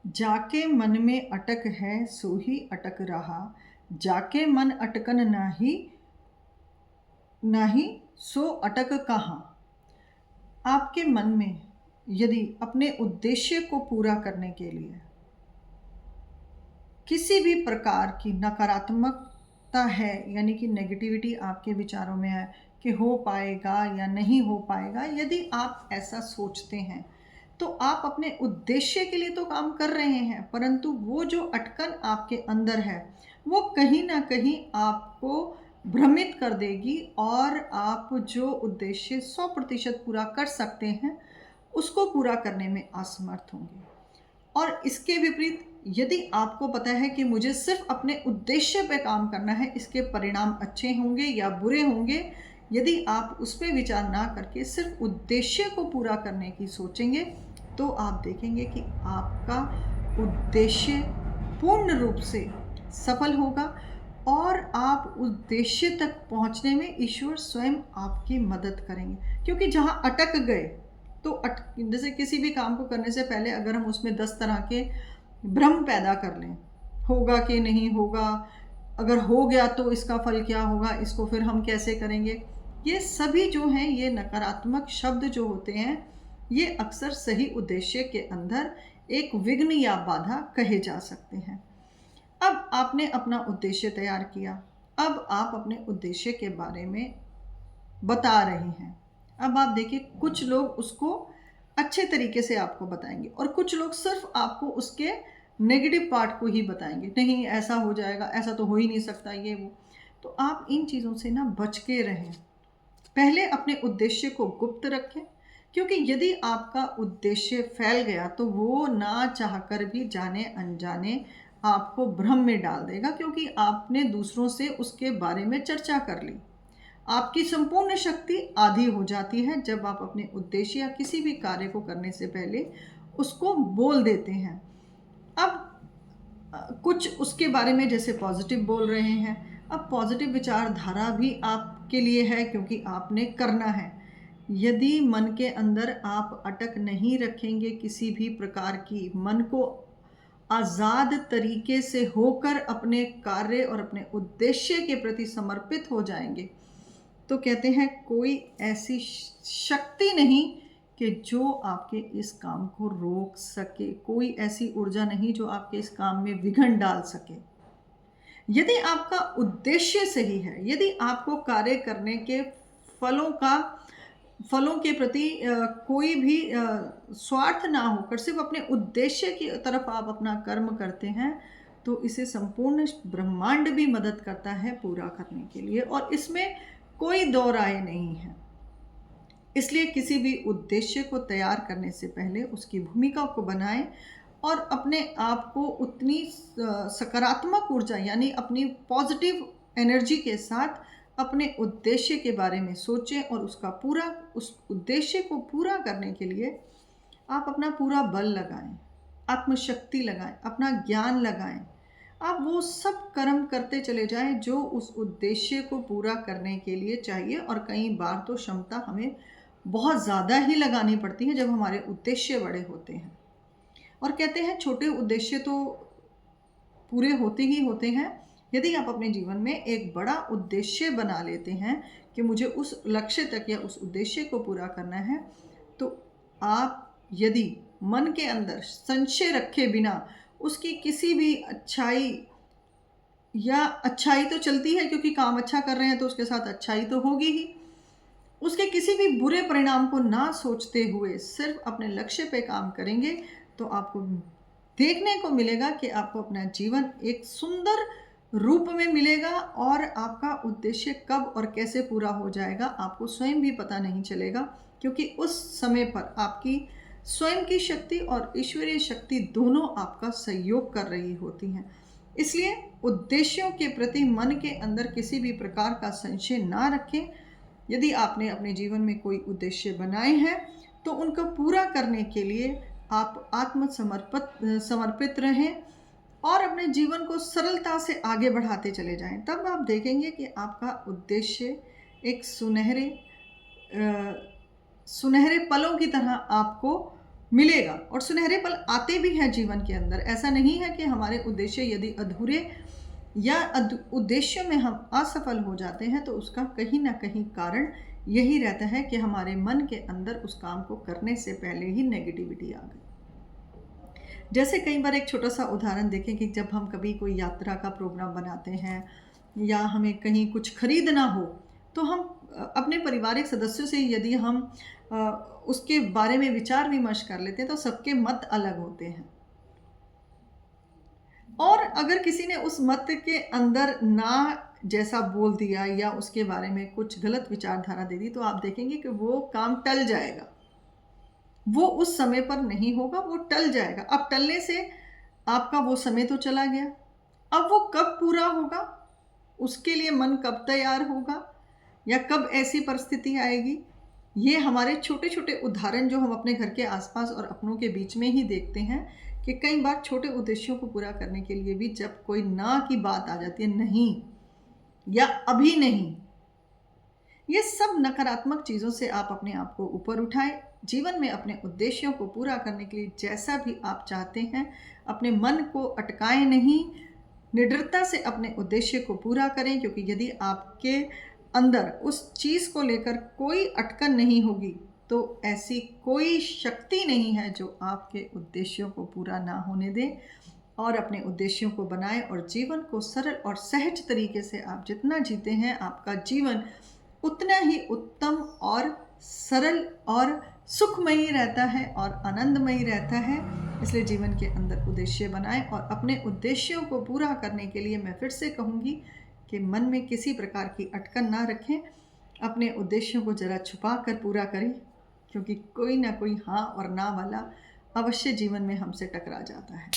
जाके मन में अटक है सो ही अटक रहा, जाके मन अटकन नाही, नाही सो अटक कहाँ। आपके मन में यदि अपने उद्देश्य को पूरा करने के लिए किसी भी प्रकार की नकारात्मकता है, यानी कि नेगेटिविटी आपके विचारों में है कि हो पाएगा या नहीं हो पाएगा, यदि आप ऐसा सोचते हैं तो आप अपने उद्देश्य के लिए तो काम कर रहे हैं, परंतु वो जो अटकन आपके अंदर है वो कहीं ना कहीं आपको भ्रमित कर देगी और आप जो उद्देश्य 100% पूरा कर सकते हैं उसको पूरा करने में असमर्थ होंगे। और इसके विपरीत यदि आपको पता है कि मुझे सिर्फ अपने उद्देश्य पे काम करना है, इसके परिणाम अच्छे होंगे या बुरे होंगे, यदि आप उस पर विचार ना करके सिर्फ उद्देश्य को पूरा करने की सोचेंगे तो आप देखेंगे कि आपका उद्देश्य पूर्ण रूप से सफल होगा और आप उद्देश्य तक पहुंचने में ईश्वर स्वयं आपकी मदद करेंगे। क्योंकि जहां अटक गए तो जैसे किसी भी काम को करने से पहले अगर हम उसमें 10 तरह के भ्रम पैदा कर लें, होगा कि नहीं होगा, अगर हो गया तो इसका फल क्या होगा, इसको फिर हम कैसे करेंगे, ये सभी जो हैं ये नकारात्मक शब्द जो होते हैं ये अक्सर सही उद्देश्य के अंदर एक विघ्न या बाधा कहे जा सकते हैं। अब आपने अपना उद्देश्य तैयार किया, अब आप अपने उद्देश्य के बारे में बता रहे हैं। अब आप देखिए कुछ लोग उसको अच्छे तरीके से आपको बताएंगे और कुछ लोग सिर्फ आपको उसके नेगेटिव पार्ट को ही बताएंगे, नहीं ऐसा हो जाएगा, ऐसा तो हो ही नहीं सकता, ये वो। तो आप इन चीज़ों से ना बच के रहें। पहले अपने उद्देश्य को गुप्त रखें, क्योंकि यदि आपका उद्देश्य फैल गया तो वो ना चाहकर भी जाने अनजाने आपको भ्रम में डाल देगा, क्योंकि आपने दूसरों से उसके बारे में चर्चा कर ली। आपकी संपूर्ण शक्ति आधी हो जाती है जब आप अपने उद्देश्य या किसी भी कार्य को करने से पहले उसको बोल देते हैं। अब कुछ उसके बारे में जैसे पॉजिटिव बोल रहे हैं, अब पॉजिटिव विचारधारा भी आपके लिए है क्योंकि आपने करना है। यदि मन के अंदर आप अटक नहीं रखेंगे किसी भी प्रकार की, मन को आज़ाद तरीके से होकर अपने कार्य और अपने उद्देश्य के प्रति समर्पित हो जाएंगे, तो कहते हैं कोई ऐसी शक्ति नहीं कि जो आपके इस काम को रोक सके, कोई ऐसी ऊर्जा नहीं जो आपके इस काम में विघ्न डाल सके। यदि आपका उद्देश्य सही है, यदि आपको कार्य करने के फलों के प्रति कोई भी स्वार्थ ना होकर सिर्फ अपने उद्देश्य की तरफ आप अपना कर्म करते हैं, तो इसे संपूर्ण ब्रह्मांड भी मदद करता है पूरा करने के लिए, और इसमें कोई दो राय नहीं है। इसलिए किसी भी उद्देश्य को तैयार करने से पहले उसकी भूमिका को बनाएं और अपने आप को उतनी सकारात्मक ऊर्जा यानी अपनी पॉजिटिव एनर्जी के साथ अपने उद्देश्य के बारे में सोचें और उस उद्देश्य को पूरा करने के लिए आप अपना पूरा बल लगाएं, आत्मशक्ति लगाएं, अपना ज्ञान लगाएं। आप वो सब कर्म करते चले जाएं जो उस उद्देश्य को पूरा करने के लिए चाहिए। और कई बार तो क्षमता हमें बहुत ज़्यादा ही लगानी पड़ती है जब हमारे उद्देश्य बड़े होते हैं। और कहते हैं छोटे उद्देश्य तो पूरे होते ही होते हैं। यदि आप अपने जीवन में एक बड़ा उद्देश्य बना लेते हैं कि मुझे उस लक्ष्य तक या उस उद्देश्य को पूरा करना है, तो आप यदि मन के अंदर संशय रखे बिना उसकी किसी भी अच्छाई तो चलती है, क्योंकि काम अच्छा कर रहे हैं तो उसके साथ अच्छाई तो होगी ही, उसके किसी भी बुरे परिणाम को ना सोचते हुए सिर्फ अपने लक्ष्य पे काम करेंगे, तो आपको देखने को मिलेगा कि आपको अपना जीवन एक सुंदर रूप में मिलेगा और आपका उद्देश्य कब और कैसे पूरा हो जाएगा आपको स्वयं भी पता नहीं चलेगा, क्योंकि उस समय पर आपकी स्वयं की शक्ति और ईश्वरीय शक्ति दोनों आपका सहयोग कर रही होती हैं। इसलिए उद्देश्यों के प्रति मन के अंदर किसी भी प्रकार का संशय ना रखें। यदि आपने अपने जीवन में कोई उद्देश्य बनाए हैं तो उनको पूरा करने के लिए आप समर्पित रहें और अपने जीवन को सरलता से आगे बढ़ाते चले जाएं। तब आप देखेंगे कि आपका उद्देश्य एक सुनहरे पलों की तरह आपको मिलेगा और सुनहरे पल आते भी हैं जीवन के अंदर। ऐसा नहीं है कि हमारे उद्देश्य यदि अधूरे या उद्देश्य में हम असफल हो जाते हैं तो उसका कहीं ना कहीं कारण यही रहता है कि हमारे मन के अंदर उस काम को करने से पहले ही नेगेटिविटी आ गई। जैसे कई बार एक छोटा सा उदाहरण देखें कि जब हम कभी कोई यात्रा का प्रोग्राम बनाते हैं या हमें कहीं कुछ खरीदना हो, तो हम अपने पारिवारिक सदस्यों से यदि हम अ, उसके बारे में विचार विमर्श कर लेते हैं तो सबके मत अलग होते हैं। और अगर किसी ने उस मत के अंदर ना जैसा बोल दिया या उसके बारे में कुछ गलत विचारधारा दे दी, तो आप देखेंगे कि वो काम टल जाएगा। वो उस समय पर नहीं होगा, वो टल जाएगा। अब टलने से आपका वो समय तो चला गया। अब वो कब पूरा होगा, उसके लिए मन कब तैयार होगा या कब ऐसी परिस्थिति आएगी, ये हमारे छोटे-छोटे उदाहरण जो हम अपने घर के आस-पास और अपनों के बीच में ही देखते हैं कि कई बार छोटे उद्देश्यों को पूरा करने के लिए भी जब कोई ना की बात आ जाती है, नहीं या अभी नहीं, ये सब नकारात्मक चीज़ों से आप अपने आप को ऊपर उठाएं। जीवन में अपने उद्देश्यों को पूरा करने के लिए जैसा भी आप चाहते हैं, अपने मन को अटकाएं नहीं, निडरता से अपने उद्देश्य को पूरा करें, क्योंकि यदि आपके अंदर उस चीज़ को लेकर कोई अटकन नहीं होगी तो ऐसी कोई शक्ति नहीं है जो आपके उद्देश्यों को पूरा ना होने दे। और अपने उद्देश्यों को बनाएं और जीवन को सरल और सहज तरीके से आप जितना जीते हैं, आपका जीवन उतना ही उत्तम और सरल और सुखमयी रहता है और आनंदमयी रहता है। इसलिए जीवन के अंदर उद्देश्य बनाएं और अपने उद्देश्यों को पूरा करने के लिए मैं फिर से कहूँगी कि मन में किसी प्रकार की अटकन ना रखें। अपने उद्देश्यों को ज़रा छुपा कर पूरा करें, क्योंकि कोई ना कोई हाँ और ना वाला अवश्य जीवन में हमसे टकरा जाता है।